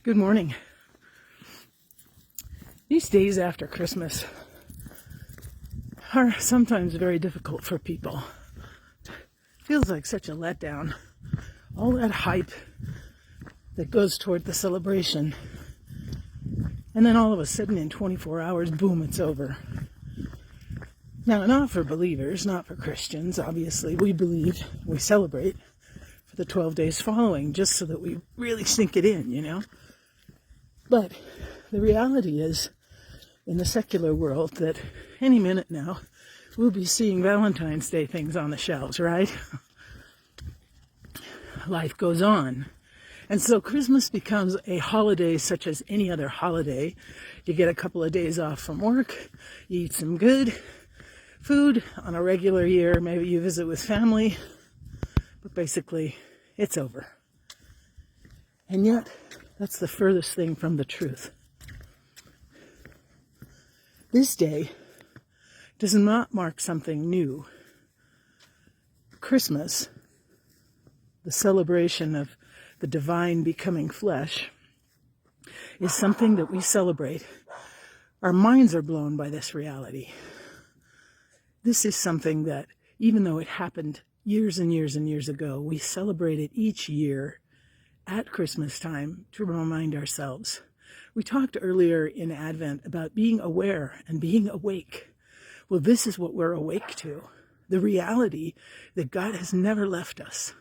Good morning. These days after Christmas are sometimes very difficult for people. Feels like such a letdown. All that hype that goes toward the celebration. And then all of a sudden in 24 hours, boom, it's over. Now, not for believers, not for Christians. Obviously, we believe, we celebrate for the 12 days following, just so that we really sink it in, you know? But the reality is, in the secular world, that any minute now, we'll be seeing Valentine's Day things on the shelves, right? Life goes on. And so Christmas becomes a holiday such as any other holiday. You get a couple of days off from work, you eat some good food on a regular year, maybe you visit with family, but basically, it's over. And yet, that's the furthest thing from the truth. This day does not mark something new. Christmas, the celebration of the divine becoming flesh, is something that we celebrate. Our minds are blown by this reality. This is something that, even though it happened years and years and years ago, we celebrate it each year at Christmas time to remind ourselves. We talked earlier in Advent about being aware and being awake. Well, this is what we're awake to. The reality that God has never left us.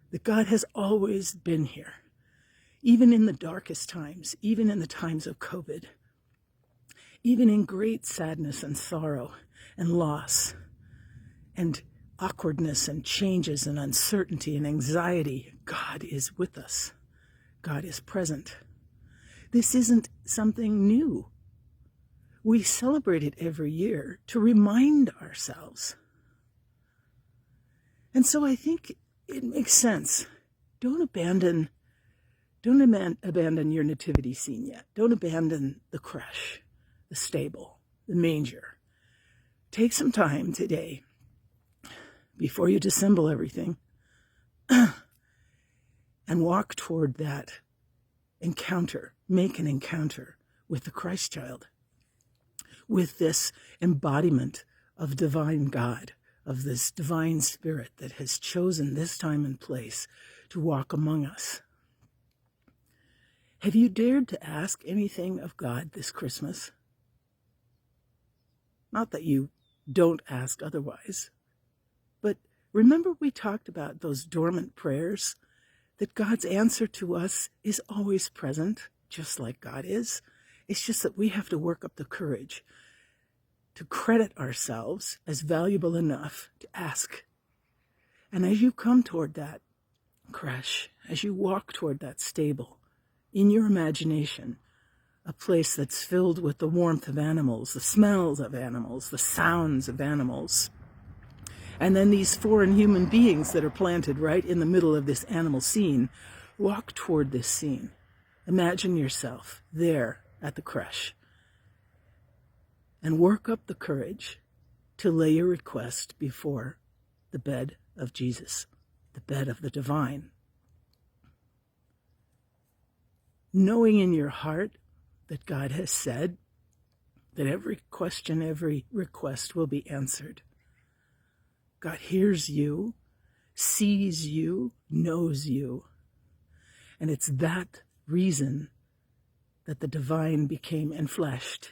That God has always been here. Even in the darkest times, even in the times of COVID. Even in great sadness and sorrow and loss and awkwardness and changes and uncertainty and anxiety, God is with us. God is present. This isn't something new. We celebrate it every year to remind ourselves. And so I think it makes sense. Don't abandon your nativity scene yet. Don't abandon the crèche, the stable, the manger. Take some time today before you disassemble everything and walk toward that encounter, make an encounter with the Christ child, with this embodiment of divine God, of this divine spirit that has chosen this time and place to walk among us. Have you dared to ask anything of God this Christmas? Not that you don't ask otherwise, but remember we talked about those dormant prayers, that God's answer to us is always present, just like God is. It's just that we have to work up the courage to credit ourselves as valuable enough to ask. And as you come toward that crèche, as you walk toward that stable, in your imagination, a place that's filled with the warmth of animals, the smells of animals, the sounds of animals, and then these foreign human beings that are planted right in the middle of this animal scene, walk toward this scene. Imagine yourself there at the crèche. And work up the courage to lay your request before the bed of Jesus, the bed of the divine. Knowing in your heart that God has said that every question, every request will be answered. God hears you, sees you, knows you. And it's that reason that the divine became enfleshed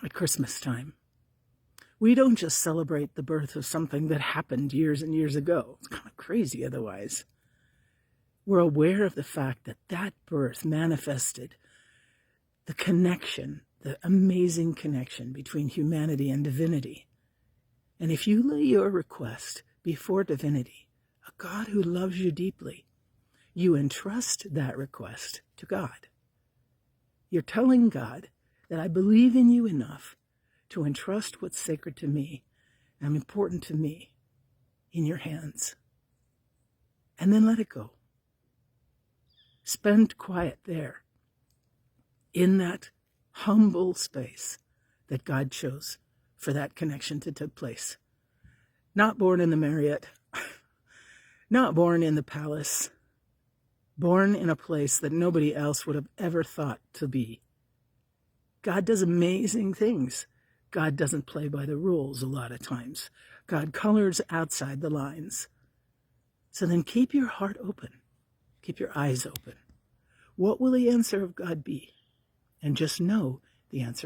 at Christmas time. We don't just celebrate the birth of something that happened years and years ago. It's kind of crazy otherwise. We're aware of the fact that that birth manifested the connection, the amazing connection between humanity and divinity. And if you lay your request before divinity, a God who loves you deeply, you entrust that request to God. You're telling God that I believe in you enough to entrust what's sacred to me and important to me in your hands. And then let it go. Spend quiet there, in that humble space that God chose for that connection to take place. Not born in the Marriott, not born in the palace, born in a place that nobody else would have ever thought to be. God does amazing things. God doesn't play by the rules a lot of times. God colors outside the lines. So then keep your heart open. Keep your eyes open. What will the answer of God be? And just know the answer